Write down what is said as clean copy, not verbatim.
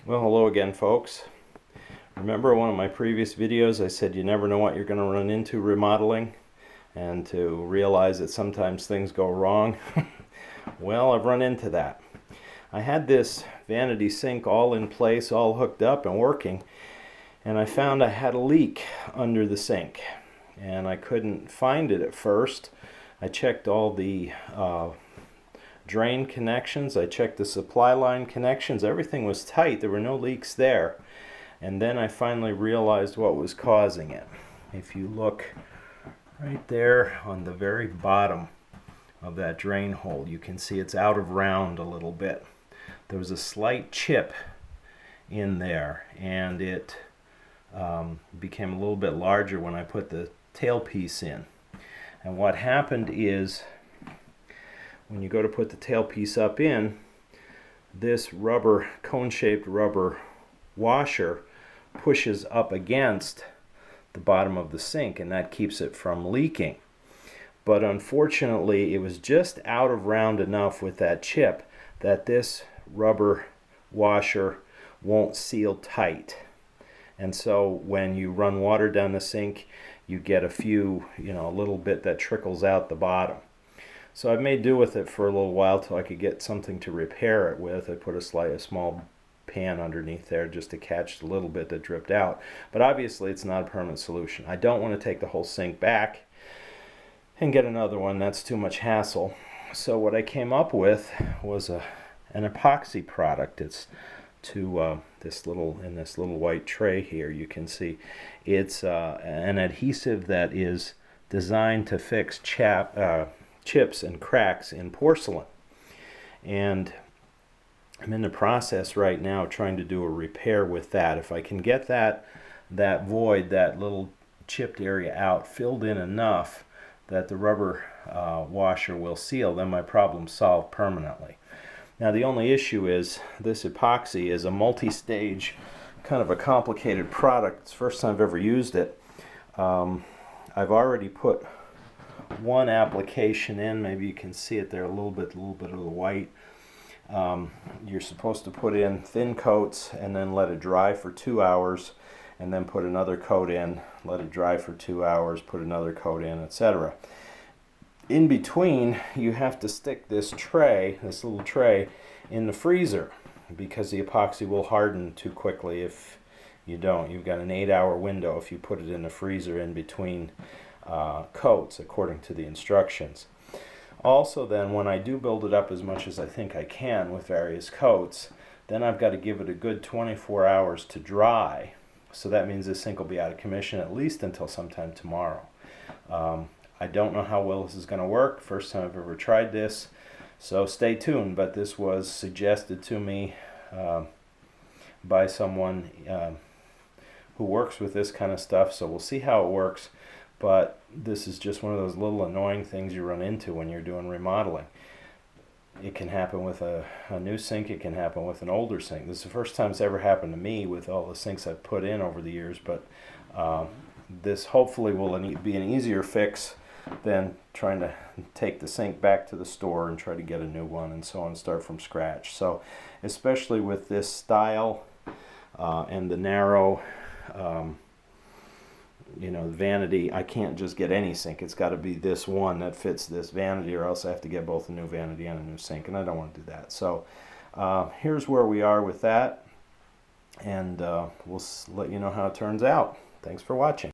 Well, hello again, folks. Remember one of my previous videos I said you never know what you're going to run into remodeling, and to realize that sometimes things go wrong? Well, I've run into that. I had this vanity sink all in place, all hooked up and working, and I found I had a leak under the sink, and I couldn't find it at first. I checked all the drain connections, I checked the supply line connections, everything was tight, there were no leaks there. And then I finally realized what was causing it. If you look right there on the very bottom of that drain hole, you can see it's out of round a little bit. There was a slight chip in there, and it became a little bit larger when I put the tailpiece in. And what happened is, when you go to put the tailpiece up in, this rubber, cone-shaped rubber washer pushes up against the bottom of the sink, and that keeps it from leaking. But unfortunately, it was just out of round enough with that chip that this rubber washer won't seal tight. And so when you run water down the sink, you get a little bit that trickles out the bottom. So I've made do with it for a little while till I could get something to repair it with. I put a small pan underneath there just to catch the little bit that dripped out. But obviously it's not a permanent solution. I don't want to take the whole sink back and get another one. That's too much hassle. So what I came up with was an epoxy product. It's in this little white tray here. You can see it's an adhesive that is designed to fix chips and cracks in porcelain. And I'm in the process right now trying to do a repair with that. If I can get that void, that little chipped area out, filled in enough that the rubber washer will seal, then my problem's solved permanently. Now the only issue is this epoxy is a multi-stage, kind of a complicated product. It's the first time I've ever used it. I've already put one application in. Maybe you can see it there, a little bit of the white. You're supposed to put in thin coats and then let it dry for 2 hours, and then put another coat in, let it dry for 2 hours, put another coat in, etc. In between, you have to stick this little tray, in the freezer, because the epoxy will harden too quickly if you don't. You've got an 8-hour window if you put it in the freezer in between coats, according to the instructions. Also then, when I do build it up as much as I think I can with various coats, then I've got to give it a good 24 hours to dry. So that means this sink will be out of commission at least until sometime tomorrow. I don't know how well this is going to work. First time I've ever tried this, so stay tuned. But this was suggested to me by someone who works with this kind of stuff, so we'll see how it works. But this is just one of those little annoying things you run into when you're doing remodeling. It can happen with a new sink, it can happen with an older sink. This is the first time it's ever happened to me with all the sinks I've put in over the years, but this hopefully will be an easier fix than trying to take the sink back to the store and try to get a new one and so on, start from scratch. So especially with this style and the narrow vanity, I can't just get any sink. It's got to be this one that fits this vanity, or else I have to get both a new vanity and a new sink, and I don't want to do that. So here's where we are with that, and we'll let you know how it turns out. Thanks for watching.